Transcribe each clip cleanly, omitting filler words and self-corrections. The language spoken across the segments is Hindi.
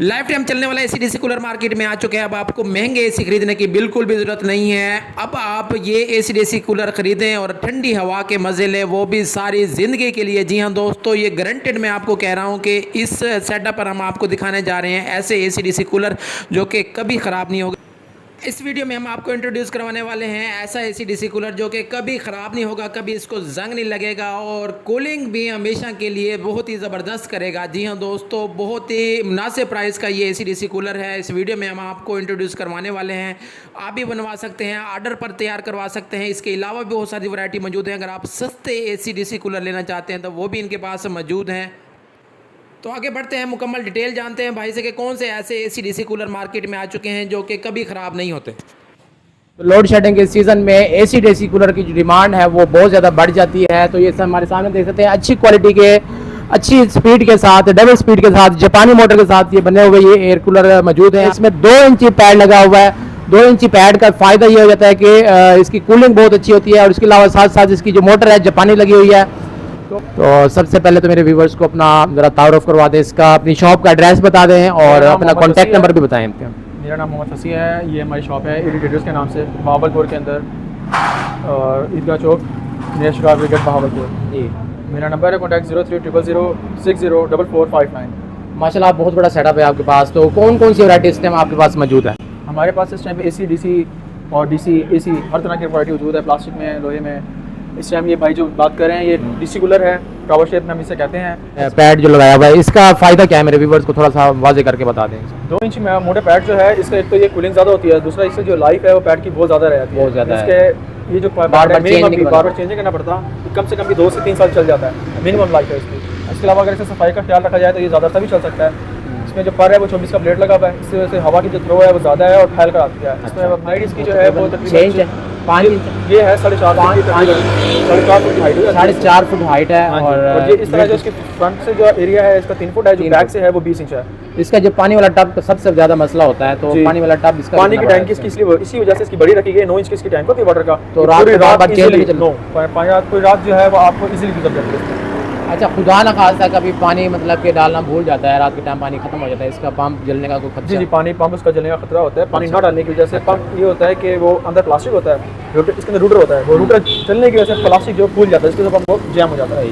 लाइफ टाइम चलने वाला एसी डीसी कूलर मार्केट में आ चुके हैं। अब आपको महंगे एसी खरीदने की बिल्कुल भी ज़रूरत नहीं है। अब आप ये एसी डीसी कूलर खरीदें और ठंडी हवा के मज़े लें, वो भी सारी ज़िंदगी के लिए। जी हाँ दोस्तों, ये गारंटेड मैं आपको कह रहा हूँ कि इस सेटअप पर हम आपको दिखाने जा रहे हैं ऐसे एसी डीसी कूलर जो कि कभी ख़राब नहीं होगा। इस वीडियो में हम आपको इंट्रोड्यूस करवाने वाले हैं ऐसा एसी डीसी कूलर जो कि कभी ख़राब नहीं होगा, कभी इसको जंग नहीं लगेगा और कूलिंग भी हमेशा के लिए बहुत ही ज़बरदस्त करेगा। जी हाँ दोस्तों, बहुत ही मुनासिब प्राइस का ये एसी डीसी कूलर है। इस वीडियो में हम आपको इंट्रोड्यूस करवाने वाले हैं। आप भी बनवा सकते हैं, ऑर्डर पर तैयार करवा सकते हैं। इसके अलावा भी बहुत सारी वैरायटी मौजूद है। अगर आप सस्ते एसी डीसी कूलर लेना चाहते हैं तो वो भी इनके पास मौजूद हैं। तो आगे बढ़ते हैं, मुकम्मल डिटेल जानते हैं भाई से कि कौन से ऐसे एसी डीसी कूलर मार्केट में आ चुके हैं जो कि कभी ख़राब नहीं होते। लोड शेडिंग के सीज़न में एसी डीसी कूलर की जो डिमांड है वो बहुत ज़्यादा बढ़ जाती है। तो ये सब हमारे सामने देख सकते हैं, अच्छी क्वालिटी के, अच्छी स्पीड के साथ, डबल स्पीड के साथ, जापानी मोटर के साथ ये बने हुए ये एयर कूलर मौजूद हैं। इसमें 2 इंची पैड लगा हुआ है। 2 इंची पैड का फ़ायदा ये हो जाता है कि इसकी कूलिंग बहुत अच्छी होती है और इसके अलावा साथ साथ इसकी जो मोटर है जापानी लगी हुई है। तो सबसे पहले तो मेरे व्यूवर्स को अपना ज़रा तारुफ करवा दें, इसका अपनी शॉप का एड्रेस बता दें और अपना कॉन्टैक्ट नंबर भी बताएं। मेरा नाम मोहम्मद हसी है। ये हमारी शॉप है इरिटेटर्स के नाम से, बहावलपुर के अंदर, और ईदगाह चौक, नियर शिकार ब्रिगेड, बहावलपुर। जी, मेरा नंबर है कॉन्टैक्ट 0300060459। माशाल्लाह बहुत बड़ा सेटअप है आपके पास। तो कौन कौन सी वैरायटी इस टाइम आपके पास मौजूद है? हमारे पास इस टाइम पे एसी डीसी और डीसी एसी हर तरह की वैरायटी मौजूद है, प्लास्टिक में, लोहे में। इस टाइम ये भाई जो बात कर रहे हैं ये डीसी कूलर है, टावर शेप में हम इसे कहते हैं। पैड जो लगाया हुआ है इसका फ़ायदा क्या है, मेरे व्यूवर्स को थोड़ा सा वाजे करके बता दें। 2 इंच में मोटे पैड जो है, इसका एक तो ये कूलिंग ज़्यादा होती है, दूसरा इससे जो लाइफ है वो पैड की बहुत ज़्यादा रहती है। बहुत ज़्यादा इसके ये जो बार बार चेंज नहीं करना पड़ता, कम से कम भी 2 से 3 साल चल जाता है, मिनिमम लाइफ है इसकी। इसके अलावा अगर इसे सफाई का ख्याल रखा जाए तो ये ज़्यादा भी चल सकता है। इसमें जो पर है वो 24 का प्लेट लगा हुआ है, इससे वजह से हवा की जो थ्रो है वो ज़्यादा है और फैल कर आती है। इसमें हाइट इसकी जो है वो चेंज है 5 इंच, ये है 4.5 फुट हाइट है, 4.5 फुट हाइट है। और ये इस तरह जो इसके फ्रंट से जो एरिया है इसका 3 फुट है, जो बैक से है वो 20 इंच है। इसका जो पानी वाला टब का सबसे ज़्यादा मसला होता है, तो पानी वाला टब इसका पानी की टैंक इसकी इसलिए इसी वजह से इसकी बड़ी रखी गई है। 9 इंच की इसकी टैंक होती है वाटर का। तो रात पूरी रात चेंज नहीं चलता। पूरी रात जो है वो आपको इजीली गुजर जाती है। अच्छा, खुदा ना खास्ता कभी पानी मतलब कि डालना भूल जाता है, रात के टाइम पानी खत्म हो जाता है, इसका पंप जलने का कोई खतरा? जी, पानी पंप उसका जलने का खतरा होता है। पानी ना डालने की वजह से पंप ये होता है कि वो अंदर प्लास्टिक होता है, इसके अंदर रूटर होता है, वो रूटर चलने की वजह से प्लास्टिक जो फूल जाता है, इसके पंप वो जैम हो जाता है।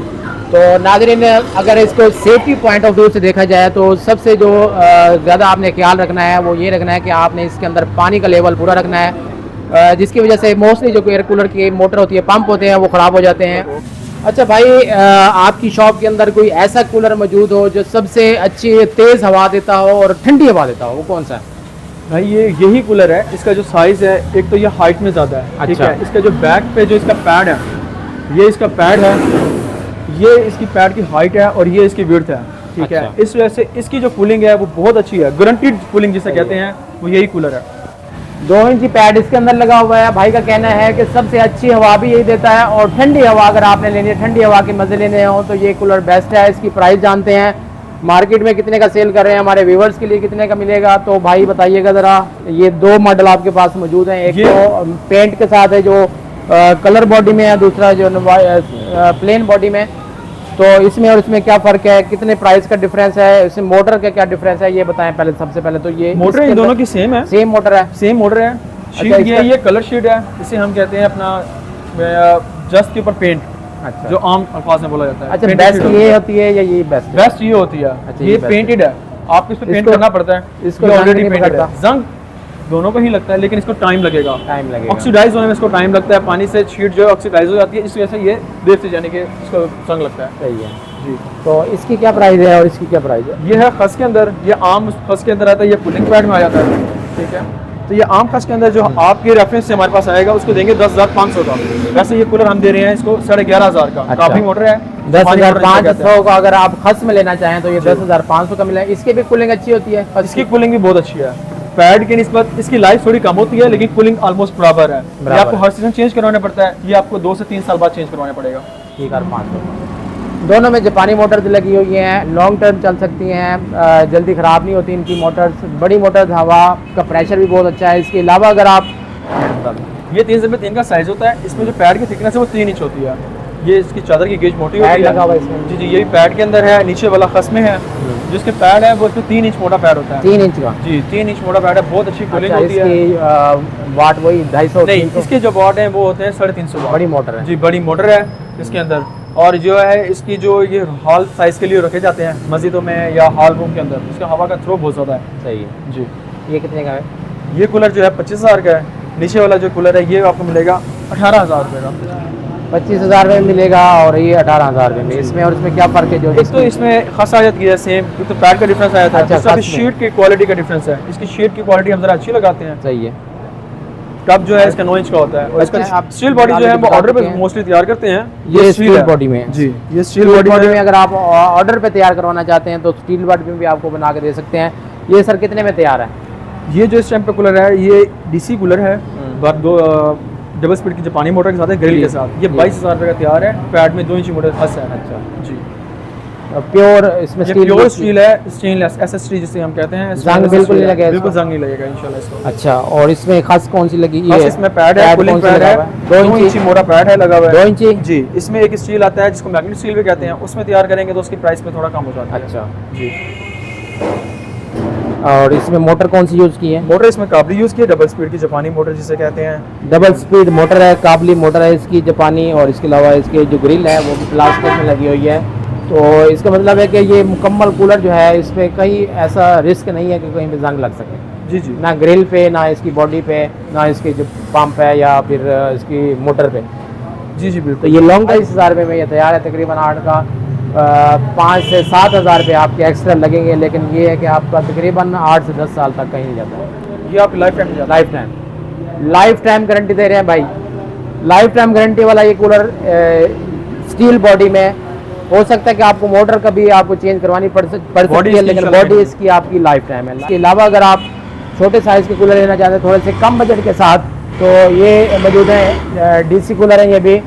तो नाज़रीन, अगर इसको सेफ्टी पॉइंट ऑफ व्यू से देखा जाए तो सबसे जो ज़्यादा आपने ख्याल रखना है वो ये रखना है कि आपने इसके अंदर पानी का लेवल पूरा रखना है, जिसकी वजह से मोस्टली जो एयर कूलर की मोटर होती है, पंप होते हैं, वो ख़राब हो जाते हैं। अच्छा भाई, आपकी शॉप के अंदर कोई ऐसा कूलर मौजूद हो जो सबसे अच्छी तेज़ हवा देता हो और ठंडी हवा देता हो, वो कौन सा है? भाई ये यही कूलर है। इसका जो साइज़ है, एक तो ये हाइट में ज़्यादा है, ठीक है। इसका जो बैक पे जो इसका पैड है, ये इसका पैड है, ये इसकी पैड की हाइट है और ये इसकी विड्थ है, ठीक है। इस वजह से इसकी जो कूलिंग है वो बहुत अच्छी है, गारंटीड कूलिंग जिसे कहते हैं, वो यही कूलर है। 2 इंची पैड इसके अंदर लगा हुआ है। भाई का कहना है कि सबसे अच्छी हवा भी यही देता है और ठंडी हवा अगर आपने लेनी है, ठंडी हवा के मज़े लेने हो तो ये कूलर बेस्ट है। इसकी प्राइस जानते हैं, मार्केट में कितने का सेल कर रहे हैं, हमारे व्यूवर्स के लिए कितने का मिलेगा, तो भाई बताइएगा ज़रा। ये 2 मॉडल आपके पास मौजूद हैं, एक तो पेंट के साथ है जो कलर बॉडी में है, दूसरा जो प्लेन बॉडी में। तो इसमें और इसमें क्या फ़र्क है, कितने प्राइस का डिफरेंस है, इसमें मोटर का क्या डिफरेंस है, ये बताएं पहले। सबसे पहले तो ये मोटर इन दोनों की सेम है, सेम मोटर है, सेम मोटर है। शीट ये कलर शीट है, इसे हम कहते हैं अपना जस्ट के ऊपर पेंट, जो आम अल्फाज में बोला जाता है। अच्छा, बेस्ट ये होती है या ये बेस्ट? बेस्ट ये होती है। अच्छा, ये पेंटेड है, आपको इस पे पेंट करना पड़ता है, इसको ऑलरेडी पेंटेड है। जंग दोनों को ही लगता है, लेकिन इसको टाइम लगेगा, ऑक्सीडाइज होने में इसको टाइम लगता है। पानी से शीट जो है ऑक्सीडाइज हो जाती है, इस वजह से ये देर से जाने के इसको जंग लगता है। सही है जी। तो इसकी क्या प्राइस है और इसकी क्या प्राइस है? ये है खस के अंदर, ये आम खस के अंदर आता है, ये कूलिंग पैड में आ जाता है, ठीक है। तो ये आम खस के अंदर जो आपके रेफरेंस से हमारे पास आएगा उसको देंगे 10,500 का। वैसे ये कूलर हम दे रहे हैं इसको 11,500 का। काफी मोटर है, 10,500 का। अगर आप खस में लेना चाहें तो ये 10,500 का मिला है। इसकी भी कूलिंग अच्छी होती है? इसकी कूलिंग भी बहुत अच्छी है। पैड के निस्बत इसकी लाइफ थोड़ी कम होती है, लेकिन कूलिंग ऑलमोस्ट बराबर है। ये आपको हर सीजन चेंज करवाना पड़ता है, ये आपको 2 से 3 साल बाद चेंज करवाना पड़ेगा। 3,500। दोनों में जापानी मोटर्स लगी हुई हैं, लॉन्ग टर्म चल सकती हैं, जल्दी ख़राब नहीं होती इनकी मोटर्स। बड़ी मोटर्स, हवा का प्रेशर भी बहुत अच्छा है। इसके अलावा अगर आप ये 3x3 का साइज़ होता है, इसमें जो पैड की थिकनेस है वो 3 इंच होती है। ये इसकी चादर की गेज मोटी पैड होती है लगा हुआ है इसमें। जी जी, ये भी पैड के अंदर है, नीचे वाला खस में है। जिसके पैड है वो इसमें 3 इंच मोटा पैड होता है 3 इंच का। जी, 3 इंच मोटा पैड है, बहुत अच्छी कूलिंग अच्छा, होती है। इसकी वाट वही 250 नहीं, 300 इसके जो वाट हैं वो होते हैं 350 वाट। बड़ी मोटर है। जी, बड़ी मोटर है इसके अंदर। और जो है इसकी जो ये हॉल साइज के लिए रखे जाते हैं मस्जिदों में या हॉल रूम के अंदर, इसका हवा का थ्रो बहुत ज़्यादा है। सही है। जी, ये कितने का है? ये कूलर जो है 25,000 का है। नीचे वाला जो कूलर है ये आपको मिलेगा 18,000 रुपये का। 25,000 रुपये में मिलेगा और ये 18,000 रुपये में। इसमें और इसमें क्या फ़र्क है? जो एक तो इसमें खस आ जाती है सेम, तो पैड का डिफरेंस आया था। अच्छा, दूसरा खस में। शीट की क्वालिटी का डिफरेंस है। इसकी शीट की क्वालिटी हम जरा अच्छी लगाते हैं। सही है। टब जो है इसका 9 इंच का होता है और अच्छा, इसका आप स्टील बॉडी जो है वो बता ऑर्डर पे सकते हैं। मोस्टली तैयार करते हैं। ये स्टील है। बॉडी में है। जी, ये स्टील स्टील बॉडी में अगर आप ऑर्डर पे तैयार करवाना चाहते हैं तो स्टील बॉडी में भी आपको बना के दे सकते हैं। ये सर कितने में तैयार है? ये जो इस टाइम पे कूलर है ये डीसी कूलर है, दो डबल स्पीड की जापानी मोटर के साथ है, ग्रिल के साथ। ये 22,000 रुपये का तैयार है। पैड में 2 इंची मोटर खस है। अच्छा जी, प्योर इसमें ये स्टील प्योर स्टील है, स्टेनलेस एसएसटी जिसे हम कहते हैं। जंग बिल्कुल नहीं लगेगा बिल्कुल इसको? जंग नहीं लगेगा इंशाल्लाह इसको। अच्छा, और इसमें खास कौन सी लगी? बस ये इसमें पैड है, कूलिंग पैड है, 2 इंची मोटा पैड है लगा हुआ है। 2 इंची? जी, इसमें एक स्टील आता है जिसको मैग्नेट स्टील भी कहते हैं, उसमें तैयार करेंगे तो उसकी प्राइस में थोड़ा कम हो जाता है। अच्छा, जी, और इसमें मोटर कौन सी यूज़ की है? मोटर इसमें काबली यूज़ की है, डबल स्पीड की जापानी मोटर जिसे कहते हैं। डबल स्पीड मोटर है, काबली मोटर है इसकी जापानी, और इसके अलावा इसके जो ग्रिल है वो भी प्लास्टिक में लगी हुई है। तो इसका मतलब है कि ये मुकम्मल कूलर जो है इसमें कहीं ऐसा रिस्क नहीं है कि कहीं भी जंग लग सके। जी जी, ना ग्रिल पे, ना इसकी बॉडी पे, ना इसके जो पंप है या फिर इसकी मोटर पे। जी जी तो बिल्कुल। ये लॉन्ग 22,000 रुपये में ये तैयार है। तकरीबन 8 का 5 से 7,000 रुपये आपके एक्स्ट्रा लगेंगे, लेकिन ये है कि आपका तकरीबन 8 से 10 साल तक कहीं नहीं जाता है। ये आप लाइफ टाइम में लाइफ टाइम गारंटी दे रहे हैं भाई। लाइफ टाइम गारंटी वाला ये कूलर स्टील बॉडी में। हो सकता है कि आपको मोटर कभी आपको चेंज करवानी पड़ सकती है, लेकिन बॉडी इसकी आपकी लाइफ टाइम है। इसके अलावा अगर आप छोटे साइज़ के कूलर लेना चाहते हैं थोड़े से कम बजट के साथ, तो ये मौजूद है डीसी कूलर है। ये भी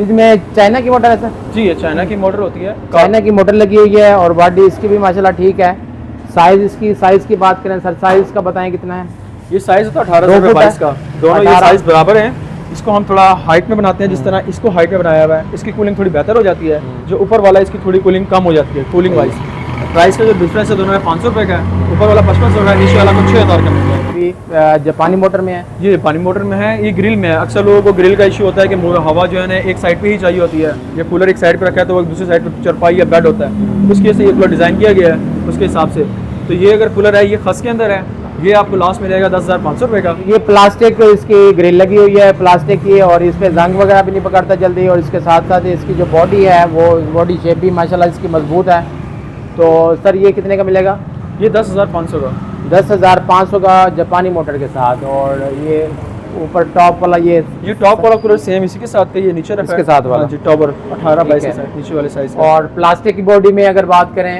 इसमें चाइना की मोटर है सर? जी, ये चाइना की मोटर होती है। चाइना की मोटर लगी हुई है और बॉडी इसकी भी माशाल्लाह ठीक है। साइज़ की बात करें सर, साइज़ का बताएं कितना है? ये साइज होता है 18 2 से फुट 22 है? का। दोनों ये 18 साइज बराबर हैं। इसको हम थोड़ा हाइट में बनाते हैं, जिस तरह इसको हाइट में बनाया हुआ है। इसकी कूलिंग थोड़ी बेहतर हो जाती है, जो ऊपर वाला है इसकी थोड़ी कूलिंग कम हो जाती है कूलिंग वाइज। प्राइस का जो डिफरेंस है दोनों में 500 रुपये का है। ऊपर वाला 5500 का है, नीचे वाला कुछ 6000 का मिलता है। अभी जापानी मोटर में है। ये पानी मोटर में है, ये ग्रिल में है। अक्सर लोगों को ग्रिल का इशू होता है कि हवा जो है ना एक साइड पे ही चाहिए होती है। ये कूलर एक साइड पे रखा है तो वो दूसरी साइड पे चरपाई या बेड होता है, उसकी वजह से ये कूलर डिज़ाइन किया गया है उसके हिसाब से। तो ये अगर कूलर है ये खस के अंदर है, ये आपको लास्ट मिलेगा 10,500 रुपये का। ये प्लास्टिक इसकी ग्रिल लगी हुई है प्लास्टिक की, और इस पे जंग वगैरह भी नहीं पकड़ता जल्दी, और इसके साथ साथ इसकी जो बॉडी है वो बॉडी शेप भी माशाल्लाह इसकी मजबूत है। तो सर ये कितने का मिलेगा? ये 10,500 का। 10,500 का जापानी मोटर के साथ। और ये ऊपर टॉप वाला ये टॉप वाला कूलर सेम इसी के साथ है, ये नीचे रखा इसके साथ वाला। जी, टॉपर 18 22 ठीक के है। साथ नीचे वाले साइज। और प्लास्टिक की बॉडी में अगर बात करें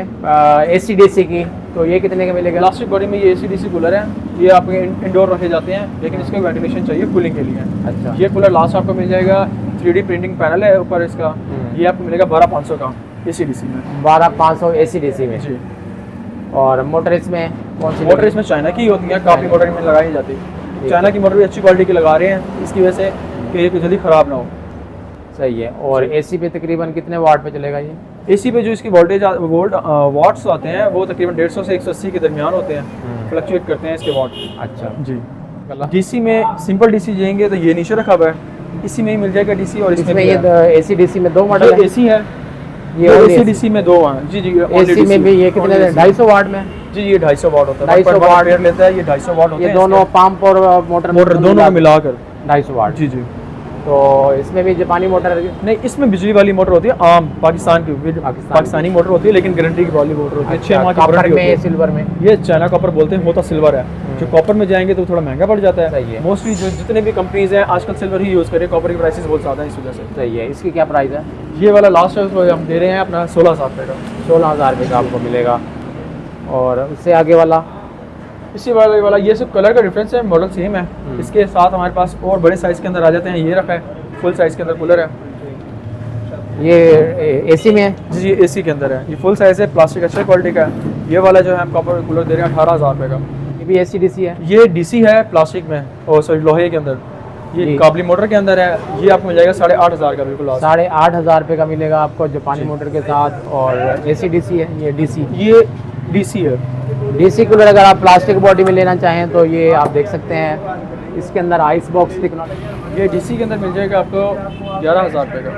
AC/DC की, तो ये कितने का मिलेगा? प्लास्टिक बॉडी में ये AC/DC कूलर है। ये आपके इंडोर रखे जाते हैं, लेकिन इसके वेंटिलेशन चाहिए कूलिंग के लिए। अच्छा, ये कूलर लास्ट आपको मिल जाएगा, 3D प्रिंटिंग पैनल है ऊपर इसका। ये आपको मिलेगा 12,500 का AC/DC में। 12,500 AC/DC में। जी, और मोटर इसमें कौन सी? मोटर इसमें चाइना की होती है, काफ़ी मोटर में लगाई जाती है। चाइना की मोटर भी अच्छी क्वालिटी की लगा रहे हैं इसकी वजह से कि ये जल्दी ख़राब ना हो। सही है। और AC पे तकरीबन कितने वाट पे चलेगा ये? AC पे जो इसकी वाट्स आते हैं वो तकरीबन 150 से 180 के दरमियान होते हैं, फ्लक्चुएट करते हैं इसके वाट। अच्छा जी, DC में सिंपल DC जाएंगे तो ये नीचे रखा हुआ है, इसी में ही मिल जाएगा DC। और इसमें ये AC/DC में 2 मॉडल है। AC है, ये ये only AC/DC में 2 हैं। जी जी, AC में भी ये कितने 250 वाट में? जी, ये 250 वाट होता है। 250 वाट पेयर लेता है, ये 250 वाट होता ये है। दोनों पंप और मोटर दोनों में मिलाकर 250 वाट। जी जी। तो इसमें भी जापानी मोटर नहीं, इसमें बिजली वाली मोटर होती है आम पाकिस्तान की, पाकिस्तानी मोटर होती है, लेकिन गारंटी की वाली मोटर होती है। 6 माह की कॉपर वारंटी होती में, है। सिल्वर में? ये चाइना कॉपर बोलते हैं, होता सिल्वर है। जो कॉपर में जाएंगे तो थोड़ा महंगा पड़ जाता सही है। है। मोस्टली जो जितने भी कंपनीज हैं आजकल सिल्वर ही यूज़ करें, कॉपर की प्राइसेस बहुत ज़्यादा है इस वजह से। सही है। इसकी क्या प्राइस है? ये वाला लास्ट हम दे रहे हैं अपना 16,000 रुपये का। 16,000 रुपये का आपको मिलेगा। और उससे आगे वाला? इसी वाला ये सब कलर का डिफरेंस है, मॉडल सेम है। इसके साथ हमारे पास और बड़े साइज़ के अंदर आ जाते हैं। ये रखा है फुल साइज़ के अंदर कूलर है। ये AC में है? जी, ये AC के अंदर है। ये फुल साइज़ है, प्लास्टिक अच्छा क्वालिटी का है। ये वाला जो है हम कॉपर कूलर दे रहे हैं 18,000 रुपये का। ये भी AC/DC है? ये DC है प्लास्टिक में, और सॉरी लोहे के अंदर। ये जी। काबली मोटर के अंदर है। ये आपको मिल जाएगा 8,500 का बिल्कुल लास्ट। 8,500 रुपये का मिलेगा आपको जापानी जी। मोटर के साथ। और AC/DC है, ये DC। ये DC है। DC कूलर अगर आप प्लास्टिक बॉडी में लेना चाहें तो ये आप देख सकते हैं, इसके अंदर आइस बॉक्स टेक्नोलॉजी। ये DC के अंदर मिल जाएगा आपको 11,000 रुपये का।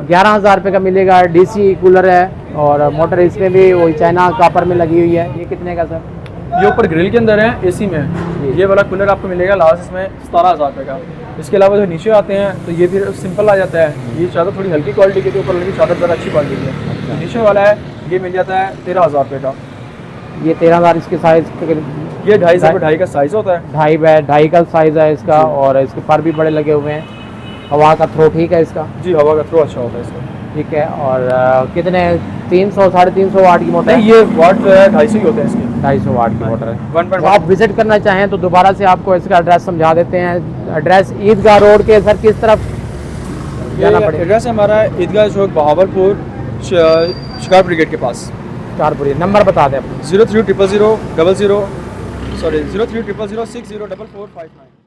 11,000 रुपये का मिलेगा। DC कूलर है और मोटर इसमें भी वही चाइना कॉपर में लगी हुई है। ये कितने का सर? ये ऊपर ग्रिल के अंदर है, AC में। ये वाला कूलर आपको मिलेगा लास्ट इसमें 17,000 रुपये का। इसके अलावा जो नीचे आते हैं तो ये फिर सिंपल आ जाता है। ये चादर थोड़ी हल्की क्वालिटी की थी, ऊपर वाली चादर ज़रा अच्छी क्वालिटी की है। तो नीचे वाला है ये मिल जाता है 13,000 रुपये का। ये 13,000 इसके साइज, ये 2.5 से 2.5 का साइज़ होता है। 2.5 बाय 2.5 का साइज है इसका। और इसके पर भी बड़े लगे हुए हैं। हवा का थ्रो ठीक है इसका? जी, हवा का थ्रो अच्छा होता है इसका। ठीक है। और कितने 300 350 वाट की मोटर है? नहीं, ये वाट जो है 250 ही होते हैं इसके। 250 वाट की मोटर है। 1.1 तो आप विजिट करना चाहें तो दोबारा से आपको इसका एड्रेस समझा देते हैं। एड्रेस ईदगाह रोड के सर किस तरफ जाना ये पड़ेगा? एड्रेस हमारा है ईदगाह चौक, बहावलपुर, शिकार ब्रिगेड के पास। कारपुरी। नंबर बता दें अपना। 030000 00 सॉरी 0300060445 9।